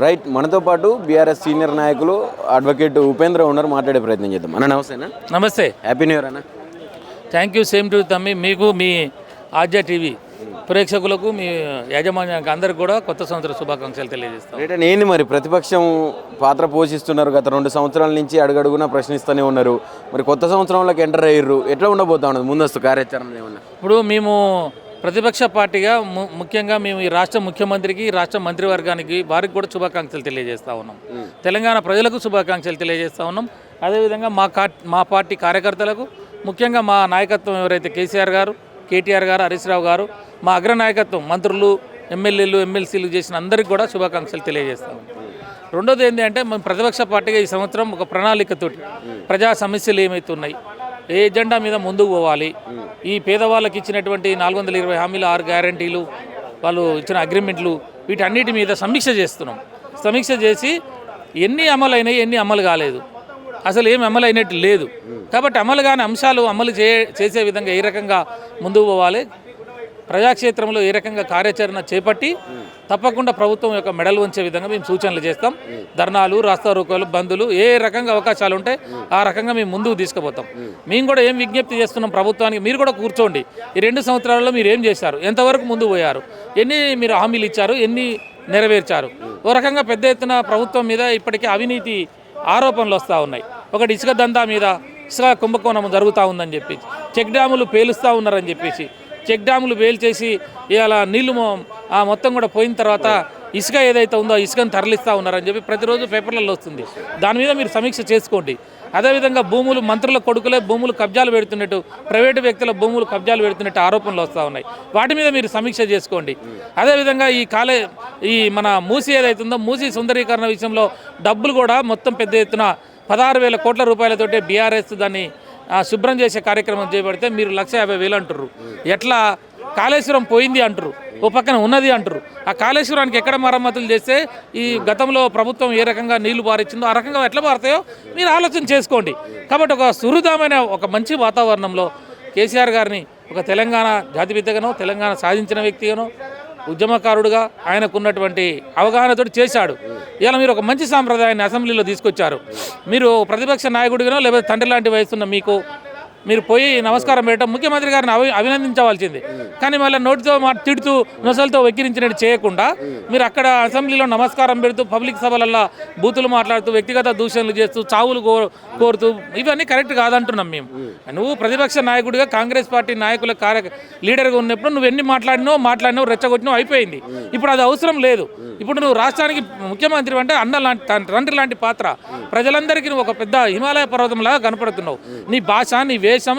Right, మనతో పాటు BRS senior నాయకులు అడ్వకేట్ ఉపేంద్ర ఉన్నారు, మాట్లాడే ప్రయత్నం చేద్దాం. అన్న నమస్తేనా? నమస్తే, హ్యాపీ న్యూ ఇయర్ అన్న. Thank you. సేమ్ టు తమ్మి, మీకు మీ ఆద్య టీవీ ప్రేక్షకులకు మీ యాజమాన్యానికి అందరికి కూడా కొత్త సంవత్సర శుభాకాంక్షలు తెలియజేస్తాం. రైట్, ఏంది మరి ప్రతిపక్షం పాత్ర పోషిస్తున్నారు, గత 2 సంవత్సరాల నుంచి అడుగడుగునా ప్రశ్నిస్తూనే ఉన్నారు. మరి కొత్త సంవత్సరంలోకి ఎంటర్ అయ్యారు, ఎట్లా ఉండబోతా ఉన్నది ముందస్తు కార్యాచరణ ఏమన్నా? ఇప్పుడు మేము ప్రతిపక్ష పార్టీగా ముఖ్యంగా మేము ఈ రాష్ట్ర ముఖ్యమంత్రికి, రాష్ట్ర మంత్రివర్గానికి వారికి కూడా శుభాకాంక్షలు తెలియజేస్తూ ఉన్నాం. తెలంగాణ ప్రజలకు శుభాకాంక్షలు తెలియజేస్తూ ఉన్నాం. అదేవిధంగా మా పార్టీ కార్యకర్తలకు, ముఖ్యంగా మా నాయకత్వం ఎవరైతే కేసీఆర్ గారు, కేటీఆర్ గారు, హరీష్ రావు గారు, మా అగ్రనాయకత్వం మంత్రులు, ఎమ్మెల్యేలు, ఎమ్మెల్సీలు చేసిన అందరికీ కూడా శుభాకాంక్షలు తెలియజేస్తాం. రెండోది ఏంటి అంటే, మేము ప్రతిపక్ష పార్టీగా ఈ సంవత్సరం ఒక ప్రణాళికతోటి ప్రజా సమస్యలు ఏమవుతున్నాయి, ఏ ఎజెండా మీద ముందుకు పోవాలి, ఈ పేదవాళ్ళకి ఇచ్చినటువంటి 420 హామీలు, 6 గ్యారంటీలు, వాళ్ళు ఇచ్చిన అగ్రిమెంట్లు, వీటన్నిటి మీద సమీక్ష చేస్తున్నాం. సమీక్ష చేసి ఎన్ని అమలు అయినాయి, ఎన్ని అమలు కాలేదు, అసలు ఏమి అమలు అయినట్టు లేదు. కాబట్టి అమలు కాని అంశాలు అమలు చేసే విధంగా ఏ రకంగా ముందుకు పోవాలి, ప్రజాక్షేత్రంలో ఏ రకంగా కార్యాచరణ చేపట్టి తప్పకుండా ప్రభుత్వం యొక్క మెడలు ఉంచే విధంగా మేము సూచనలు చేస్తాం. ధర్నాలు, రాస్తారోకోలు, బంధులు, ఏ రకంగా అవకాశాలు ఉంటే ఆ రకంగా మేము ముందుకు తీసుకుపోతాం. మేము కూడా ఏం విజ్ఞప్తి చేస్తున్నాం ప్రభుత్వానికి, మీరు కూడా కూర్చోండి, ఈ 2 సంవత్సరాల్లో మీరు ఏం చేశారు, ఎంతవరకు ముందుకు పోయారు, ఎన్ని మీరు హామీలు ఇచ్చారు, ఎన్ని నెరవేర్చారు. ఓ రకంగా పెద్ద ఎత్తున ప్రభుత్వం మీద ఇప్పటికే అవినీతి ఆరోపణలు వస్తూ ఉన్నాయి. ఒకటి ఇసుక దందా మీద, ఇసుక కుంభకోణం జరుగుతూ ఉందని చెప్పేసి, చెక్ డ్యాములు పేలుస్తూ ఉన్నారని చెప్పేసి, చెక్ డ్యాములు పేల్చేసి ఇవాళ నీళ్లు మొత్తం కూడా పోయిన తర్వాత ఇసుక ఏదైతే ఉందో ఇసుకను తరలిస్తూ ఉన్నారని చెప్పి ప్రతిరోజు పేపర్లలో వస్తుంది. దాని మీద మీరు సమీక్ష చేసుకోండి. అదేవిధంగా భూములు, మంత్రుల కొడుకులే భూములు కబ్జాలు పెడుతున్నట్టు, ప్రైవేటు వ్యక్తుల భూములు కబ్జాలు పెడుతున్నట్టు ఆరోపణలు వస్తూ ఉన్నాయి. వాటి మీద మీరు సమీక్ష చేసుకోండి. అదేవిధంగా ఈ మన మూసీ ఏదైతే ఉందో, మూసీ సుందరీకరణ విషయంలో డబ్బులు కూడా మొత్తం పెద్ద ఎత్తున 16,000 కోట్ల రూపాయలతోటే బీఆర్ఎస్ దాన్ని శుభ్రం చేసే కార్యక్రమం చేపడితే మీరు 150,000 అంటారు. ఎట్లా? కాళేశ్వరం పోయింది అంటారు, ఓ పక్కన ఉన్నది అంటారు. ఆ కాళేశ్వరానికి ఎక్కడ మరమ్మతులు చేస్తే ఈ గతంలో ప్రభుత్వం ఏ రకంగా నీళ్లు పారించిందో ఆ రకంగా ఎట్లా పారుతాయో మీరు ఆలోచన చేసుకోండి. కాబట్టి ఒక సుహృదమైన ఒక మంచి వాతావరణంలో కేసీఆర్ గారిని ఒక తెలంగాణ జాతిపితగానో, తెలంగాణ సాధించిన వ్యక్తిగానో, ఉద్యమకారుడుగా ఆయనకున్నటువంటి అవగాహనతో చేశాడు. ఇలా మీరు ఒక మంచి సాంప్రదాయాన్ని అసెంబ్లీలో తీసుకొచ్చారు. మీరు ప్రతిపక్ష నాయకుడిగానో లేకపోతే తండ్రి లాంటి వయసున్న మీకు మీరు పోయి నమస్కారం పెట్టడం ముఖ్యమంత్రి గారిని అభినందించవలసింది. కానీ మళ్ళీ నోటితో తిడుతూ, నొసలతో వెక్కిరించినట్టు చేయకుండా మీరు అక్కడ అసెంబ్లీలో నమస్కారం పెడుతూ, పబ్లిక్ సభలల్లో బూతులు మాట్లాడుతూ, వ్యక్తిగత దూషణలు చేస్తూ, చావులు కోరుతూ, ఇవన్నీ కరెక్ట్ కాదంటున్నాం మేము. నువ్వు ప్రతిపక్ష నాయకుడిగా కాంగ్రెస్ పార్టీ నాయకుల లీడర్గా ఉన్నప్పుడు నువ్వు ఎన్ని మాట్లాడినావు, రెచ్చగొట్టినావు, అయిపోయింది. ఇప్పుడు అది అవసరం లేదు. ఇప్పుడు నువ్వు రాష్ట్రానికి ముఖ్యమంత్రి అంటే అన్న లాంటి, తండ్రి లాంటి పాత్ర. ప్రజలందరికీ నువ్వు ఒక పెద్ద హిమాలయ పర్వతంలాగా కనపడుతున్నావు. నీ భాష, నీ వేషం,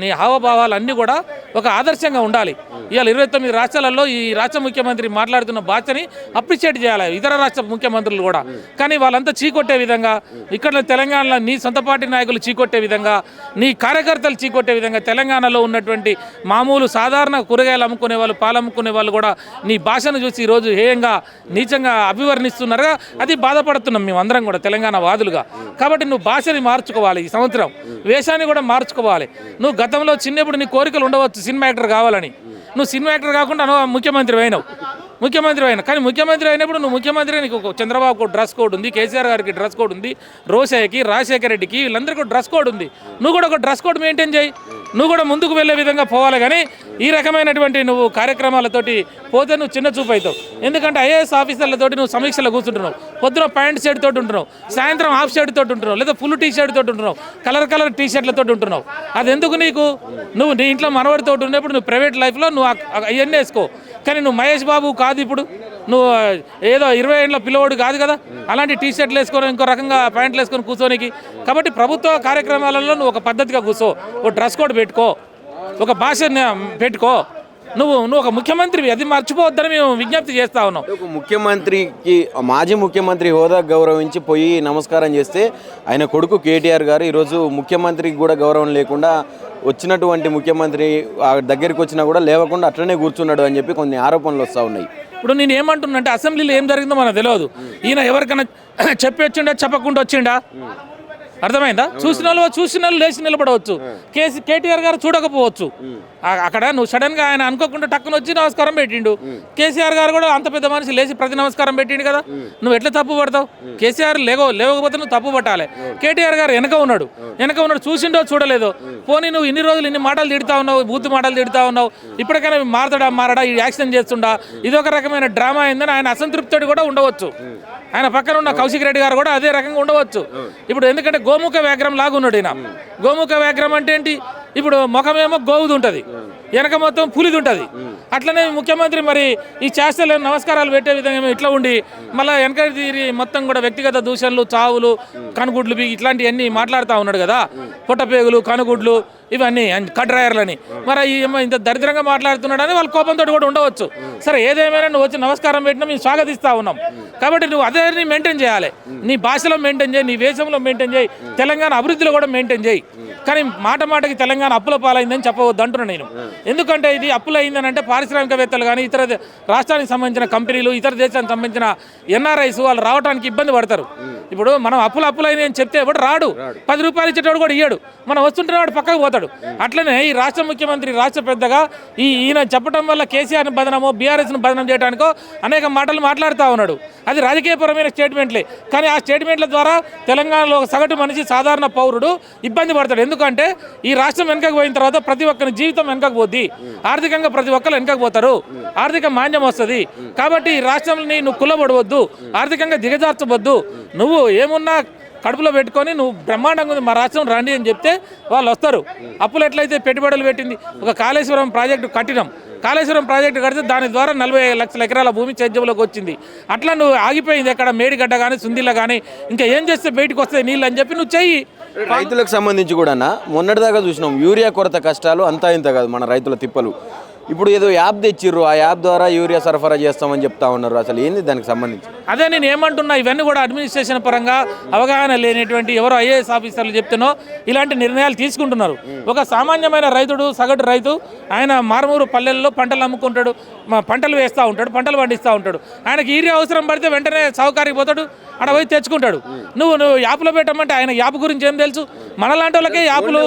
నీ హావభావాలు అన్నీ కూడా ఒక ఆదర్శంగా ఉండాలి. ఇవాళ 29 రాష్ట్రాలలో ఈ రాష్ట్ర ముఖ్యమంత్రి మాట్లాడుతున్న భాషని అప్రిషియేట్ చేయాలి ఇతర రాష్ట్ర ముఖ్యమంత్రులు కూడా. కానీ వాళ్ళంతా చీకొట్టే విధంగా, ఇక్కడ తెలంగాణలో నీ సొంత పార్టీ నాయకులు చీకొట్టే విధంగా, నీ కార్యకర్తలు చీకొట్టే విధంగా, తెలంగాణలో ఉన్నటువంటి మామూలు సాధారణ కూరగాయలు అమ్ముకునే వాళ్ళు, పాలు అమ్ముకునే వాళ్ళు కూడా నీ భాషను చూసి ఈరోజు హేయంగా, నీచంగా అభివర్ణిస్తున్నారుగా. అది బాధపడుతున్నాం మేమందరం కూడా తెలంగాణ వాదులుగా. కాబట్టి నువ్వు భాషని మార్చుకోవాలి, ఈ సంవత్సరం వేషాన్ని కూడా మార్చుకోవాలి. నువ్వు గతంలో చిన్నప్పుడు నీ కోరికలు ఉండవచ్చు సినిమా యాక్టర్ కావాలని, నువ్వు సినిమా యాక్టర్ కాకుండా నువ్వు ముఖ్యమంత్రి అయినావు. కానీ ముఖ్యమంత్రి అయినప్పుడు నువ్వు ముఖ్యమంత్రి, నీకు చంద్రబాబుకు డ్రెస్ కోడ్ ఉంది, కేసీఆర్ గారికి డ్రెస్ కోడ్ ఉంది, రోషయ్యకి, రాజశేఖర రెడ్డికి, వీళ్ళందరికీ డ్రెస్ కోడ్ ఉంది. నువ్వు కూడా ఒక డ్రెస్ కోడ్ మెయింటైన్ చేయి. నువ్వు కూడా ముందుకు వెళ్ళే విధంగా పోవాలి. కానీ ఈ రకమైనటువంటి నువ్వు కార్యక్రమాలతోటి పోతే నువ్వు చిన్న చూపు అవుతావు. ఎందుకంటే ఐఏఎస్ ఆఫీసర్లతోటి నువ్వు సమీక్షలో కూర్చుంటున్నావు. పొద్దున ప్యాంట్ షర్ట్ తోటి ఉంటున్నావు, సాయంత్రం హాఫ్ షర్ట్ తోటి ఉంటున్నావు, లేదా ఫుల్ టీ షర్ట్ తోటి ఉంటున్నావు, కలర్ టీ షర్ట్లతో ఉంటున్నావు. అది ఎందుకు నీకు? నువ్వు నీ ఇంట్లో మనవడితో ఉన్నప్పుడు నువ్వు ప్రైవేట్ లైఫ్లో నువ్వు అవన్నీ వేసుకో. కానీ నువ్వు మహేష్ బాబు కాదు, ఇప్పుడు నువ్వు ఏదో 20 ఏళ్ళ పిల్లవాడు కాదు కదా, అలాంటి టీ షర్ట్లు వేసుకొని ఇంకో రకంగా ప్యాంట్లు వేసుకొని కూర్చోనికి. కాబట్టి ప్రభుత్వ కార్యక్రమాలలో నువ్వు ఒక పద్ధతిగా కూర్చో, ఒక డ్రెస్ కోడ్ పెట్టుకో, ఒక భాష పెట్టుకో. నువ్వు ఒక ముఖ్యమంత్రివి, అది మర్చిపోవద్దని మేము విజ్ఞప్తి చేస్తా ఉన్నాం. ఒక ముఖ్యమంత్రికి, మాజీ ముఖ్యమంత్రి హోదా గౌరవించి పోయి నమస్కారం చేస్తే ఆయన కొడుకు కేటీఆర్ గారు ఈరోజు ముఖ్యమంత్రికి కూడా గౌరవం లేకుండా, వచ్చినటువంటి ముఖ్యమంత్రి దగ్గరికి వచ్చినా కూడా లేవకుండా అట్లనే కూర్చున్నాడు అని చెప్పి కొన్ని ఆరోపణలు వస్తూ ఉన్నాయి. ఇప్పుడు నేను ఏమంటున్నానంటే, అసెంబ్లీలో ఏం జరిగిందో మనకు తెలియదు. ఈయన ఎవరికైనా చెప్పి వచ్చిండా, చెప్పకుండా వచ్చిండా? అర్థమైందా? చూసిన వాళ్ళు లేచి నిలబడవచ్చు. కేటీఆర్ గారు చూడకపోవచ్చు. అక్కడ నువ్వు సడన్ గా ఆయన అనుకోకుండా టక్కున వచ్చి నమస్కారం పెట్టిండు. కేసీఆర్ గారు కూడా అంత పెద్ద మనిషి లేచి ప్రతి నమస్కారం పెట్టిండు కదా. నువ్వు ఎట్లా తప్పు పడతావు? కేసీఆర్ లేవకపోతే నువ్వు తప్పు పట్టాలి. కేటీఆర్ గారు వెనక ఉన్నాడు చూసిండో చూడలేదో. పోనీ నువ్వు ఇన్ని రోజులు ఇన్ని మాటలు తిడతా ఉన్నావు, బూత్ మాటలు తిడతా ఉన్నావు, ఇప్పటికైనా మారడా ఈ యాక్సిడెంట్ చేస్తుండా, ఇదొక రకమైన డ్రామా అయిందని ఆయన అసంతృప్తుడు కూడా ఉండవచ్చు. ఆయన పక్కన ఉన్న కౌశిక్ రెడ్డి గారు కూడా అదే రకంగా ఉండవచ్చు. ఇప్పుడు ఎందుకంటే గోముఖ వ్యాఘ్రం లాగా ఉన్నాడు ఈయన. గోముఖ వ్యాఘ్రం అంటే ఏంటి? ఇప్పుడు ముఖమేమో గోవుది ఉంటుంది, వెనక మొత్తం పులిది ఉంటుంది. అట్లనే ముఖ్యమంత్రి మరి ఈ చేష్టలు నమస్కారాలు పెట్టే విధంగా ఇట్లా ఉండి మళ్ళీ వెనక తీరి మొత్తం కూడా వ్యక్తిగత దూషణలు, చావులు, కనుగుడ్లు ఇట్లాంటివన్నీ మాట్లాడుతూ ఉన్నాడు కదా. పొట్టపేగులు, కనుగుడ్లు, ఇవన్నీ కడ్రాయర్లని. మరి ఇంత దరిద్రంగా మాట్లాడుతున్నాడని వాళ్ళ కోపంతో కూడా ఉండవచ్చు. సరే, ఏదేమైనా నువ్వు వచ్చి నమస్కారం పెట్టినా మేము స్వాగతిస్తూ ఉన్నాం. కాబట్టి నువ్వు అదే మెయింటైన్ చేయాలి. నీ భాషలో మెయింటైన్ చేయి, నీ వేషంలో మెయింటైన్ చేయి, తెలంగాణ అభివృద్ధిలో కూడా మెయింటైన్ చేయి. కానీ మాటకి తెలంగాణ అప్పుల పాలైందని చెప్పవద్దు అంటున్నాను నేను. ఎందుకంటే ఇది అప్పులైందని అంటే పారిశ్రామికవేత్తలు కానీ ఇతర రాష్ట్రానికి సంబంధించిన కంపెనీలు, ఇతర దేశానికి సంబంధించిన ఎన్ఆర్ఐస్ వాళ్ళు రావడానికి ఇబ్బంది పడతారు. ఇప్పుడు మనం అప్పులైంది అని చెప్తే ఎవడు రాడు, 10 రూపాయలు ఇచ్చేటోడు కూడా ఇయ్యాడు, మనం వస్తుంటే వాడు పక్కకు పోతాడు. అట్లనే ఈ రాష్ట్ర ముఖ్యమంత్రి రాష్ట్ర పెద్దగా ఈయన చెప్పడం వల్ల కేసీఆర్ని బదనమో బీఆర్ఎస్ను బదనం చేయడానికో అనేక మాటలు మాట్లాడుతూ ఉన్నాడు. అది రాజకీయపరమైన స్టేట్మెంట్లే. కానీ ఆ స్టేట్మెంట్ల ద్వారా తెలంగాణలో సగటు మనిషి, సాధారణ పౌరుడు ఇబ్బంది పడతాడు. ఎందుకంటే ఈ రాష్ట్రం వెనకకు పోయిన తర్వాత ప్రతి ఒక్కరి జీవితం వెనకకు పోద్ది, ఆర్థికంగా ప్రతి ఒక్కరు వెనకకు పోతారు, ఆర్థిక మాంద్యం వస్తుంది. కాబట్టి ఈ రాష్ట్రాన్ని నువ్వు కుల్లబడవద్దు, ఆర్థికంగా దిగజార్చవద్దు. నువ్వు ఏమున్నా కడుపులో పెట్టుకొని నువ్వు బ్రహ్మాండంగా ఉంది మా రాష్ట్రం రండి అని చెప్తే వాళ్ళు వస్తారు. అప్పులు ఎట్లయితే పెట్టుబడులు పెట్టింది, ఒక కాళేశ్వరం ప్రాజెక్టు కట్టినాం, కాళేశ్వరం ప్రాజెక్టు కడితే దాని ద్వారా 40 లక్షల ఎకరాల భూమి చేద్యంలోకి వచ్చింది. అట్లా నువ్వు ఆగిపోయింది ఎక్కడ మేడిగడ్డ కానీ సుందిల్ల కానీ, ఇంకా ఏం చేస్తే బయటకు వస్తాయి నీళ్ళు అని చెప్పి నువ్వు చెయ్యి. రైతులకు సంబంధించి కూడా మొన్నటిదాకా చూసినాం యూరియా కొరత కష్టాలు అంతా ఇంత కాదు మన రైతుల తిప్పలు. ఇప్పుడు ఏదో యాప్ తెచ్చిర్రు, ఆ యాప్ ద్వారా యూరియా సరఫరా చేస్తామని చెప్తా ఉన్నారు. అసలు ఏంది దానికి సంబంధించి? అదే నేను ఏమంటున్నా, ఇవన్నీ కూడా అడ్మినిస్ట్రేషన్ పరంగా అవగాహన లేనటువంటి ఎవరో ఐఏఎస్ ఆఫీసర్లు చెప్తేనో ఇలాంటి నిర్ణయాలు తీసుకుంటున్నారు. ఒక సామాన్యమైన రైతుడు, సగటు రైతు, ఆయన మారుమూరు పల్లెల్లో పంటలు అమ్ముకుంటాడు, పంటలు వేస్తూ ఉంటాడు, పంటలు పండిస్తూ ఉంటాడు. ఆయనకి యూరియా అవసరం పడితే వెంటనే సౌకర్యం పోతాడు, అక్కడ పోయి తెచ్చుకుంటాడు. నువ్వు యాప్లో పెట్టమంటే ఆయన యాప్ గురించి ఏం తెలుసు? మనలాంటి వాళ్ళకే యాప్లు,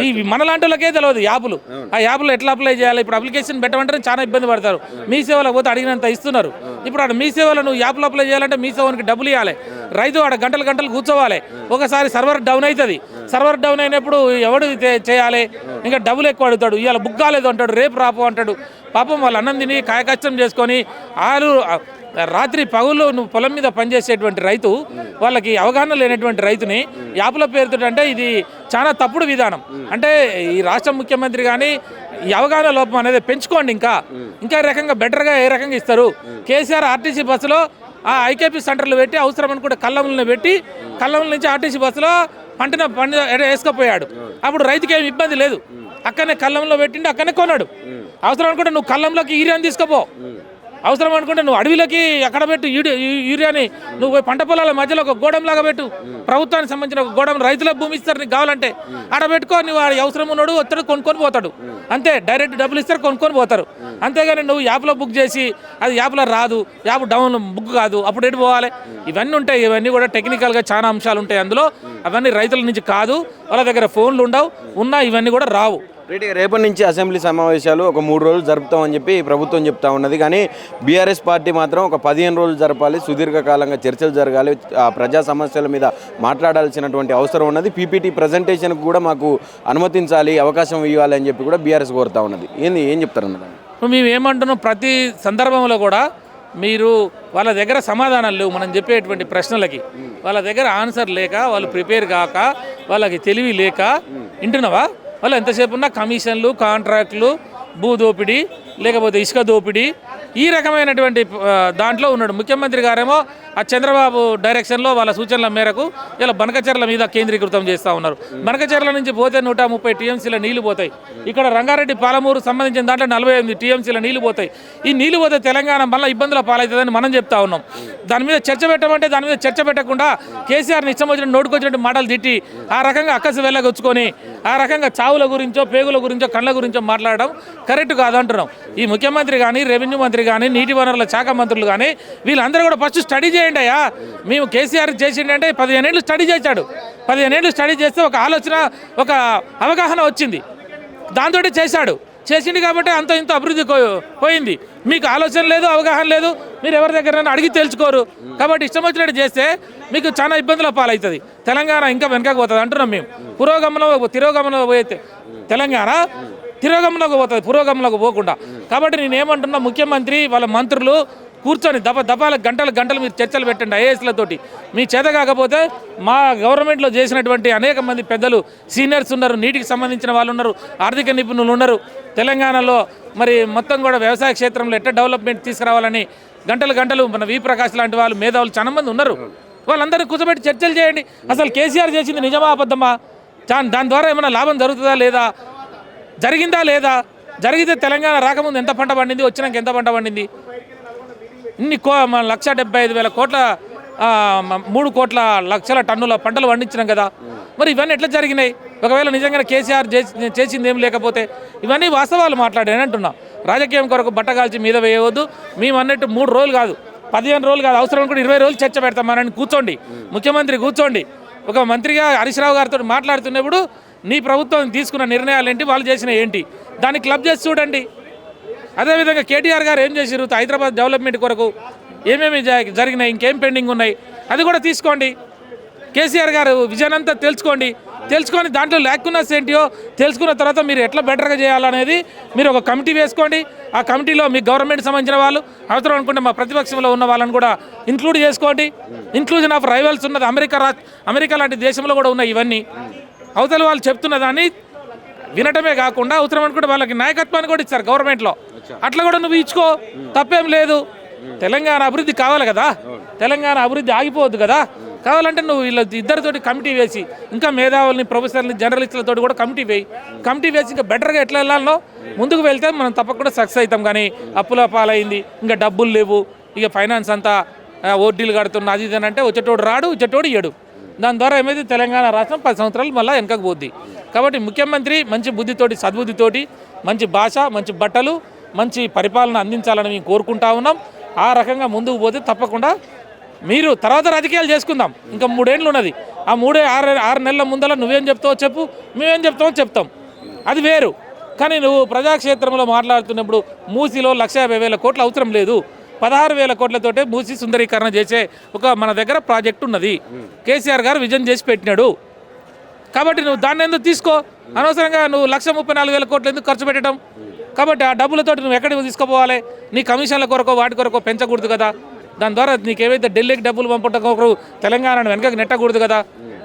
ఈ మనలాంటి వాళ్ళకే తెలియదు యాప్లు. ఆ యాప్లో ఎట్లా అప్లై చేయాలి? ఇప్పుడు అప్లికేషన్ పెట్టమంటే చాలా ఇబ్బంది పడతారు. మీ సేవలకు పోతే అడిగినంత ఇస్తున్నారు. ఇప్పుడు ఆడ మీ సేవలో నువ్వు యాప్లో అప్లై చేయాలంటే మీ సేవనికి డబ్బులు ఇవ్వాలి. రైతు ఆడ గంటలు కూర్చోవాలి. ఒకసారి సర్వర్ డౌన్ అవుతుంది. సర్వర్ డౌన్ అయినప్పుడు ఎవడు చేయాలి? ఇంకా డబ్బులు ఎక్కువ అడుగుతాడు. ఇవాళ బుక్ కాలేదు అంటాడు, రేపు రాపు అంటాడు. పాపం వాళ్ళు అన్నం తిని కాయకష్టం చేసుకొని రాత్రి పగులు నువ్వు పొలం మీద పనిచేసేటువంటి రైతు, వాళ్ళకి అవగాహన లేనటువంటి రైతుని యాప్ల పేరుతో అంటే ఇది చాలా తప్పుడు విధానం. అంటే ఈ రాష్ట్ర ముఖ్యమంత్రి కానీ ఈ అవగాహన లోపం అనేది పెంచుకోండి. ఇంకా రకంగా బెటర్గా ఏ రకంగా ఇస్తారు? కేసీఆర్ ఆర్టీసీ బస్సులో ఆ ఐకేపీ సెంటర్లు పెట్టి అవసరం అనుకుంటే కళ్ళములను పెట్టి కళ్ళముల నుంచి ఆర్టీసీ బస్సులో పంట వేసుకపోయాడు. అప్పుడు రైతుకి ఏమి ఇబ్బంది లేదు. అక్కడనే కళ్ళంలో పెట్టిండి, అక్కడనే కొన్నాడు. అవసరం అనుకుంటే నువ్వు కళ్ళంలోకి యూరియాని తీసుకుపో, అవసరం అనుకుంటే నువ్వు అడవిలోకి అక్కడ పెట్టు యూరియాని, నువ్వు పంట పొలాల మధ్యలో ఒక గోడంలాగా పెట్టు. ప్రభుత్వానికి సంబంధించిన ఒక గోడం, రైతుల భూమి ఇస్తారు నీకు కావాలంటే, ఆడ పెట్టుకో. నువ్వు అవసరం ఉన్నాడు వస్తాడు, కొనుక్కొని పోతాడు. అంతే, డైరెక్ట్ డబ్బులు ఇస్తారు, కొనుక్కొని పోతారు. అంతేగాని నువ్వు యాప్లో బుక్ చేసి అది యాప్లో రాదు, యాప్ డౌన్ బుక్ కాదు, అప్పుడు ఎటు పోవాలి? ఇవన్నీ ఉంటాయి. ఇవన్నీ కూడా టెక్నికల్గా చాలా అంశాలు ఉంటాయి అందులో. అవన్నీ రైతుల నుంచి కాదు, వాళ్ళ దగ్గర ఫోన్లు ఉండవు, ఉన్నా ఇవన్నీ కూడా రావు. రేపటి నుంచి అసెంబ్లీ సమావేశాలు ఒక 3 రోజులు జరుపుతామని చెప్పి ప్రభుత్వం చెప్తా ఉన్నది. కానీ బీఆర్ఎస్ పార్టీ మాత్రం ఒక 15 రోజులు జరపాలి, సుదీర్ఘకాలంగా చర్చలు జరగాలి, ఆ ప్రజా సమస్యల మీద మాట్లాడాల్సినటువంటి అవసరం ఉన్నది, పీపీటీ ప్రజెంటేషన్కు కూడా మాకు అనుమతించాలి, అవకాశం ఇవ్వాలి అని చెప్పి కూడా బీఆర్ఎస్ కోరుతా ఉన్నది. ఏం చెప్తారు అన్నదాన్ని? మేము ఏమంటున్నాం, ప్రతి సందర్భంలో కూడా మీరు వాళ్ళ దగ్గర సమాధానాలు లేవు మనం చెప్పేటువంటి ప్రశ్నలకి. వాళ్ళ దగ్గర ఆన్సర్ లేక, వాళ్ళు ప్రిపేర్ కాక, వాళ్ళకి తెలివి లేక, వింటున్నావా? వాళ్ళు ఎంతసేపు ఉన్నా కమిషన్లు, కాంట్రాక్టులు, భూదోపిడీ, లేకపోతే ఇసుక దోపిడీ, ఈ రకమైనటువంటి దాంట్లో ఉన్నాడు. ముఖ్యమంత్రి గారేమో ఆ చంద్రబాబు డైరెక్షన్లో వాళ్ళ సూచనల మేరకు ఇలా బనకచెర్ల మీద కేంద్రీకృతం చేస్తూ ఉన్నారు. బనకచెర్ల నుంచి పోతే 130 టీఎంసీల నీళ్లు పోతాయి. ఇక్కడ రంగారెడ్డి పాలమూరు సంబంధించిన దాంట్లో 48 టీఎంసీల నీళ్లు పోతాయి. ఈ నీళ్లు పోతే తెలంగాణ మళ్ళీ ఇబ్బందుల పాలవుతుందని మనం చెప్తా ఉన్నాం. దాని మీద చర్చ పెట్టమంటే దాని మీద చర్చ పెట్టకుండా కేసీఆర్ని ఇష్టం వచ్చిన నోటుకొచ్చినట్టు మాటలు తిట్టి ఆ రకంగా అక్కసి వెళ్ళగొచ్చుకొని ఆ రకంగా చావుల గురించో, పేగుల గురించో, కళ్ళ గురించో మాట్లాడడం కరెక్ట్ కాదంటున్నాం. ఈ ముఖ్యమంత్రి కానీ, రెవెన్యూ మంత్రి కానీ, నీటి వనరుల శాఖ మంత్రులు కానీ వీళ్ళందరూ కూడా ఫస్ట్ స్టడీ చేయండి అయ్యా. మేము కేసీఆర్ చేసిండే 15 ఏళ్ళు స్టడీ చేశాడు. 15 ఏళ్ళు స్టడీ చేస్తే ఒక ఆలోచన, ఒక అవగాహన వచ్చింది. దాంతో చేశాడు. చేసింది కాబట్టి అంత ఇంత అభివృద్ధి పోయింది. మీకు ఆలోచన లేదు, అవగాహన లేదు, మీరు ఎవరి దగ్గర అడిగి తెలుసుకోరు. కాబట్టి ఇష్టం వచ్చినట్టు చేస్తే మీకు చాలా ఇబ్బందుల పాలవుతుంది. తెలంగాణ ఇంకా వెనకకు పోతుంది అంటున్నాం మేము. తిరోగమనంలో పోతే తెలంగాణ తిరోగమనంలోకి పోతుంది, పురోగమనంలోకి పోకుండా. కాబట్టి నేనేమంటున్నా, ముఖ్యమంత్రి వాళ్ళ మంత్రులు కూర్చొని దపాల గంటలు మీరు చర్చలు పెట్టండి ఐఏఎస్లతోటి. మీ చేత కాకపోతే మా గవర్నమెంట్లో చేసినటువంటి అనేక మంది పెద్దలు, సీనియర్స్ ఉన్నారు, నీటికి సంబంధించిన వాళ్ళు ఉన్నారు, ఆర్థిక నిపుణులు ఉన్నారు. తెలంగాణలో మరి మొత్తం కూడా వ్యవసాయ క్షేత్రంలో ఎట్లా డెవలప్మెంట్ తీసుకురావాలని గంటలు మన వి ప్రకాష్ లాంటి వాళ్ళు, మేధావులు చాలా మంది ఉన్నారు. వాళ్ళందరినీ కూర్చోబెట్టి చర్చలు చేయండి. అసలు కేసీఆర్ చేసింది నిజమా అబద్ధమా, దాని ద్వారా ఏమైనా లాభం జరుగుతుందా లేదా, జరిగిందా లేదా, జరిగితే తెలంగాణ రాకముందు ఎంత పంట పండింది, వచ్చినాక ఎంత పంట పండింది, ఇన్ని 1,75,000 కోట్ల 3 కోట్ల లక్షల టన్నుల పంటలు పండించినాం కదా. మరి ఇవన్నీ ఎట్లా జరిగినాయి? ఒకవేళ నిజంగా కేసీఆర్ చేసింది ఏం లేకపోతే ఇవన్నీ వాస్తవాలు మాట్లాడాను అంటున్నా. రాజకీయం కొరకు బట్టగాల్చి మీద వేయవద్దు. మేము అన్నట్టు 3 రోజులు కాదు, 15 రోజులు కాదు, అవసరం కూడా 20 రోజులు చర్చ పెడతామని కూర్చోండి. ముఖ్యమంత్రి కూర్చోండి. ఒక మంత్రిగా హరీష్ రావు గారితో మాట్లాడుతున్నప్పుడు నీ ప్రభుత్వం తీసుకున్న నిర్ణయాలు ఏంటి, వాళ్ళు చేసిన ఏంటి, దాన్ని క్లబ్ చేసి చూడండి. అదేవిధంగా కేటీఆర్ గారు ఏం చేసారు హైదరాబాద్ డెవలప్మెంట్ కొరకు, ఏమేమి జరిగినాయి, ఇంకేం పెండింగ్ ఉన్నాయి, అది కూడా తీసుకోండి. కేసీఆర్ గారు విజన్ అంతా తెలుసుకొని దాంట్లో ల్యాక్కున్నస్ ఏంటియో తెలుసుకున్న తర్వాత మీరు ఎట్లా బెటర్గా చేయాలనేది మీరు ఒక కమిటీ వేసుకోండి. ఆ కమిటీలో మీ గవర్నమెంట్ సంబంధించిన వాళ్ళు, అవసరం అనుకుంటే మా ప్రతిపక్షంలో ఉన్న వాళ్ళని కూడా ఇంక్లూడ్ చేసుకోండి. ఇంక్లూజన్ ఆఫ్ రైవల్స్ ఉన్నది అమెరికా లాంటి దేశంలో కూడా ఉన్నాయి. ఇవన్నీ అవతల వాళ్ళు చెప్తున్న దాన్ని వినటమే కాకుండా అవసరం అనుకుంటే వాళ్ళకి నాయకత్వాన్ని కూడా ఇస్తారు గవర్నమెంట్లో. అట్లా కూడా నువ్వు ఇచ్చుకో, తప్పేం లేదు. తెలంగాణ అభివృద్ధి కావాలి కదా, తెలంగాణ అభివృద్ధి ఆగిపోవద్దు కదా. కావాలంటే నువ్వు వీళ్ళ ఇద్దరితోటి కమిటీ వేసి, ఇంకా మేధావుల్ని, ప్రొఫెసర్ని, జర్నలిస్టులతో కూడా కమిటీ వేసి ఇంకా బెటర్గా ఎట్లా వెళ్ళాలో ముందుకు వెళ్తే మనం తప్పకుండా సక్సెస్ అవుతాం. కానీ అప్పుల పాలైంది, ఇంకా డబ్బులు లేవు, ఇక ఫైనాన్స్ అంతా వడ్డీలు కడుతున్నా, అది ఇదేనంటే వచ్చేటోడు రాడు, వచ్చేటోడు ఇయ్యడు. దాని ద్వారా ఏమైతే తెలంగాణ రాష్ట్రం 10 సంవత్సరాలు మళ్ళీ వెనకకు పోద్ది. కాబట్టి ముఖ్యమంత్రి మంచి బుద్ధితోటి, సద్బుద్ధితోటి, మంచి భాష, మంచి బట్టలు, మంచి పరిపాలన అందించాలని మేము కోరుకుంటా ఉన్నాం. ఆ రకంగా ముందుకు పోతే తప్పకుండా మీరు తర్వాత రాజకీయాలు చేసుకుందాం. ఇంకా 3 ఏళ్ళు ఉన్నది. ఆ 6 నెలల ముందర నువ్వేం చెప్తావో చెప్పు, మేమేం చెప్తామో చెప్తాం, అది వేరు. కానీ నువ్వు ప్రజాక్షేత్రంలో మాట్లాడుతున్నప్పుడు మూసీలో 1,50,000 కోట్లు అవసరం లేదు, 16,000 కోట్లతోటే మూసి సుందరీకరణ చేసే ఒక మన దగ్గర ప్రాజెక్ట్ ఉన్నది. కేసీఆర్ గారు విజన్ చేసి పెట్టినాడు. కాబట్టి నువ్వు దాన్ని ఎందుకు తీసుకో, అనవసరంగా నువ్వు 1,34,000 కోట్లు ఎందుకు ఖర్చు పెట్టడం. కాబట్టి ఆ డబ్బులతో నువ్వు ఎక్కడికి తీసుకుపోవాలి, నీ కమిషన్ల కొరకో వాటి కొరకో పెంచకూడదు కదా. దాని ద్వారా నీకేమైతే ఢిల్లీకి డబ్బులు పంపటం ఒకరు తెలంగాణను వెనకకి నెట్టకూడదు కదా.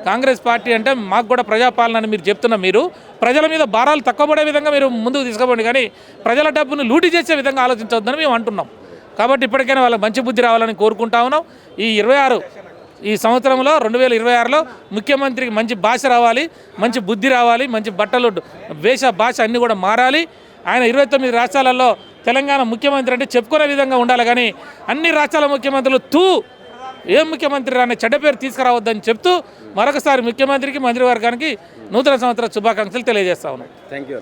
కాంగ్రెస్ పార్టీ అంటే మాకు కూడా ప్రజాపాలన అని మీరు చెప్తున్నా, మీరు ప్రజల మీద భారాలు తక్కువ పడే విధంగా మీరు ముందుకు తీసుకోండి, కానీ ప్రజల డబ్బును లూటీ చేసే విధంగా ఆలోచించవద్దని మేము అంటున్నాం. కాబట్టి ఇప్పటికైనా వాళ్ళకి మంచి బుద్ధి రావాలని కోరుకుంటా ఉన్నాం. ఈ సంవత్సరంలో 2026లో ముఖ్యమంత్రికి మంచి భాష రావాలి, మంచి బుద్ధి రావాలి, మంచి బట్టలు, వేష భాష అన్నీ కూడా మారాలి. ఆయన 29 రాష్ట్రాలలో తెలంగాణ ముఖ్యమంత్రి అంటే చెప్పుకునే విధంగా ఉండాలి. కానీ అన్ని రాష్ట్రాల ముఖ్యమంత్రులు ఏం ముఖ్యమంత్రి అనే చెడ్డ పేరు తీసుకురావద్దని చెప్తూ మరొకసారి ముఖ్యమంత్రికి, మంత్రివర్గానికి నూతన సంవత్సర శుభాకాంక్షలు తెలియజేస్తా ఉన్నాం. Thank you.